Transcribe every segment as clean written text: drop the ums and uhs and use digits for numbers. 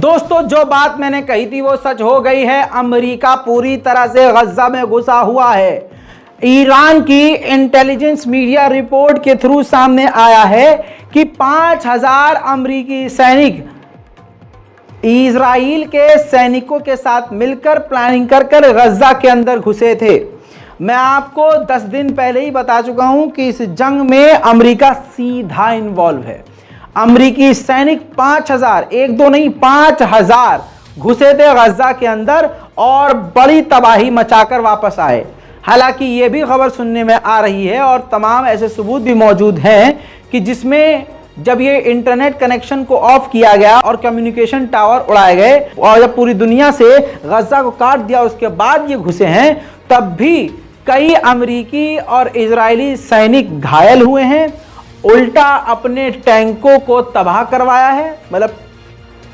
दोस्तों, जो बात मैंने कही थी वो सच हो गई है। अमेरिका पूरी तरह से गजा में घुसा हुआ है। ईरान की इंटेलिजेंस मीडिया रिपोर्ट के थ्रू सामने आया है कि 5000 अमेरिकी सैनिक इजराइल के सैनिकों के साथ मिलकर प्लानिंग कर गजा के अंदर घुसे थे। मैं आपको 10 दिन पहले ही बता चुका हूं कि इस जंग में अमेरिका सीधा इन्वॉल्व है। अमेरिकी सैनिक 5000, एक दो नहीं 5000 घुसे थे गजा के अंदर और बड़ी तबाही मचाकर वापस आए। हालांकि यह भी खबर सुनने में आ रही है और तमाम ऐसे सबूत भी मौजूद हैं कि जिसमें जब ये इंटरनेट कनेक्शन को ऑफ किया गया और कम्युनिकेशन टावर उड़ाए गए और जब पूरी दुनिया से गजा को काट दिया उसके बाद ये घुसे हैं, तब भी कई अमेरिकी और इजरायली सैनिक घायल हुए हैं। उल्टा अपने टैंकों को तबाह करवाया है, मतलब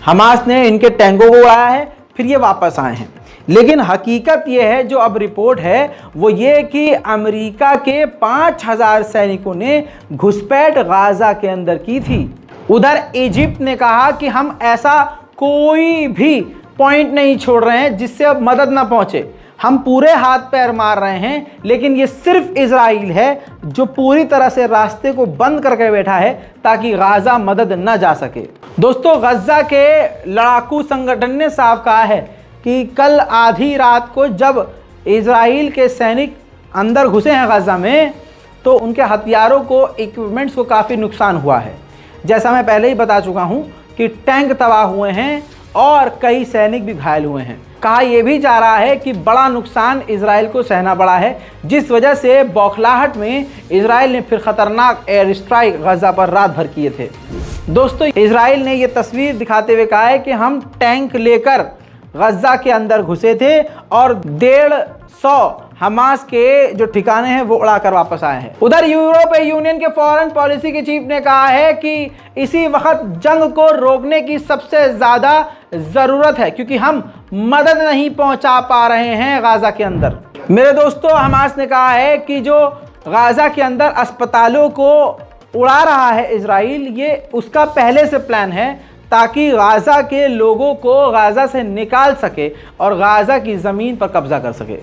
हमास ने इनके टैंकों को उड़ाया है, फिर ये वापस आए हैं। लेकिन हकीकत ये है, जो अब रिपोर्ट है वो ये कि अमेरिका के 5000 सैनिकों ने घुसपैठ गाजा के अंदर की थी। उधर इजिप्ट ने कहा कि हम ऐसा कोई भी पॉइंट नहीं छोड़ रहे हैं जिससे अब मदद ना पहुंचे, हम पूरे हाथ पैर मार रहे हैं, लेकिन ये सिर्फ इजराइल है जो पूरी तरह से रास्ते को बंद करके बैठा है ताकि गाजा मदद न जा सके। दोस्तों, गजा के लड़ाकू संगठन ने साफ कहा है कि कल आधी रात को जब इजराइल के सैनिक अंदर घुसे हैं गजा में, तो उनके हथियारों को, इक्विपमेंट्स को काफ़ी नुकसान हुआ है। जैसा मैं पहले ही बता चुका हूं कि टैंक तबाह हुए हैं और कई सैनिक भी घायल हुए हैं। कहा यह भी जा रहा है कि बड़ा नुकसान इजराइल को सहना पड़ा है, जिस वजह से बौखलाहट में इजराइल ने फिर खतरनाक एयर स्ट्राइक गजा पर रात भर किए थे। दोस्तों, इजराइल ने यह तस्वीर दिखाते हुए कहा है कि हम टैंक लेकर गजा के अंदर घुसे थे और 150 हमास के जो ठिकाने हैं वो उड़ाकर वापस आए हैं। उधर यूरोपीय यूनियन के फॉरेन पॉलिसी के चीफ ने कहा है कि इसी वक्त जंग को रोकने की सबसे ज्यादा जरूरत है, क्योंकि हम मदद नहीं पहुंचा पा रहे हैं गाजा के अंदर। मेरे दोस्तों, हमास ने कहा है कि जो गाजा के अंदर अस्पतालों को उड़ा रहा है इजराइल, ये उसका पहले से प्लान है ताकि गाजा के लोगों को गाजा से निकाल सके और गाजा की ज़मीन पर कब्जा कर सके।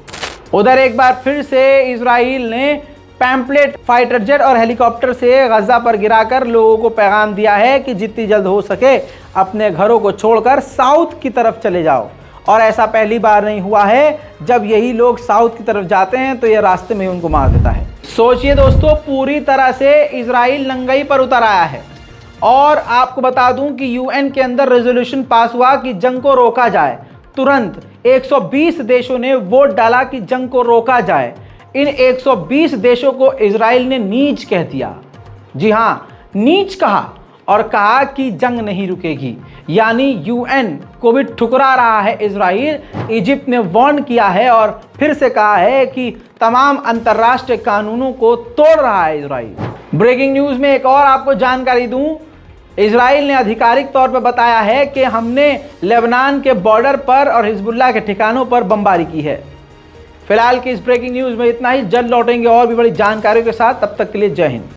उधर एक बार फिर से इजराइल ने पैम्पलेट, फाइटर जेट और हेलीकॉप्टर से गजा पर गिराकर लोगों को पैगाम दिया है कि जितनी जल्द हो सके अपने घरों को छोड़कर साउथ की तरफ चले जाओ। और ऐसा पहली बार नहीं हुआ है, जब यही लोग साउथ की तरफ जाते हैं तो ये रास्ते में उनको मार देता है। सोचिए दोस्तों, पूरी तरह से इजराइल नंगाई पर उतर आया है। और आपको बता दूं कि यूएन के अंदर रेजोल्यूशन पास हुआ कि जंग को रोका जाए। तुरंत 120 देशों ने वोट डाला कि जंग को रोका जाए। इन 120 देशों को इजराइल ने नीच कह दिया। जी हां, नीच कहा और कहा कि जंग नहीं रुकेगी। यानी यूएन को भी ठुकरा रहा है इजराइल। इजिप्ट ने वार्न किया है और फिर से कहा है कि तमाम अंतर्राष्ट्रीय कानूनों को तोड़ रहा है इजराइल। ब्रेकिंग न्यूज़ में एक और आपको जानकारी दूं, इजराइल ने आधिकारिक तौर पर बताया है कि हमने लेबनान के बॉर्डर पर और हिजबुल्लाह के ठिकानों पर बमबारी की है। फिलहाल की इस ब्रेकिंग न्यूज़ में इतना ही। जल्द लौटेंगे और भी बड़ी जानकारियों के साथ, तब तक के लिए जय हिंद।